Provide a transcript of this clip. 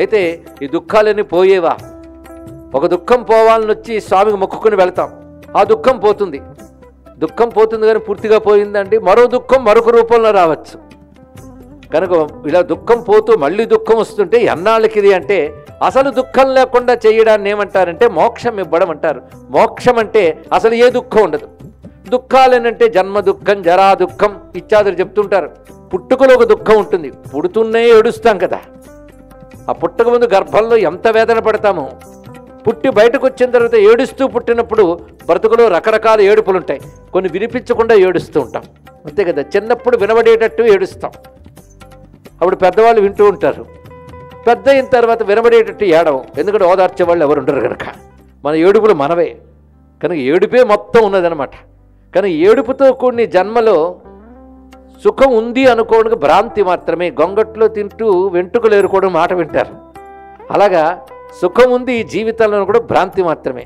అయితే ఈ దుఃఖాలన్నీ పోయేవా? ఒక దుఃఖం పోవాలని వచ్చి స్వామికి మొక్కుకుని వెళ్తాం, ఆ దుఃఖం పోతుంది. దుఃఖం పోతుంది కానీ పూర్తిగా పోయిందండి, మరో దుఃఖం మరొక రూపంలో రావచ్చు. కనుక ఇలా దుఃఖం పోతూ మళ్ళీ దుఃఖం వస్తుంటే ఎన్నాళ్ళకి ఇది అంటే, అసలు దుఃఖం లేకుండా చేయడాన్ని ఏమంటారంటే మోక్షం ఇవ్వడం అంటారు. మోక్షం అంటే అసలు ఏ దుఃఖం ఉండదు. దుఃఖాలేనంటే జన్మ దుఃఖం, జరా దుఃఖం ఇత్యాదులు చెప్తుంటారు. పుట్టుకలో ఒక దుఃఖం ఉంటుంది, పుడుతున్నే ఏడుస్తాం కదా. ఆ పుట్టక ముందు గర్భంలో ఎంత వేదన పడతామో, పుట్టి బయటకు వచ్చిన తర్వాత ఏడుస్తూ పుట్టినప్పుడు బ్రతుకులో రకరకాల ఏడుపులు ఉంటాయి. కొన్ని వినిపించకుండా ఏడుస్తూ ఉంటాం, అంతే కదా. చిన్నప్పుడు వినబడేటట్టు ఏడుస్తాం, అప్పుడు పెద్దవాళ్ళు వింటూ ఉంటారు. పెద్ద అయిన తర్వాత వినబడేటట్టు ఏడవం, ఎందుకంటే ఓదార్చే వాళ్ళు ఎవరు ఉండరు కనుక. మన ఏడుపులు మనవే, కనుక ఏడుపే మొత్తం ఉన్నదనమాట. కానీ ఏడుపుతో కూడిన జన్మలో సుఖం ఉంది అనుకోవడానికి భ్రాంతి మాత్రమే. గొంగట్లో తింటూ వెంట్రుకలు ఏరుకోవడం మాట వింటారు, అలాగా సుఖం ఉంది ఈ జీవితంలో కూడా భ్రాంతి మాత్రమే.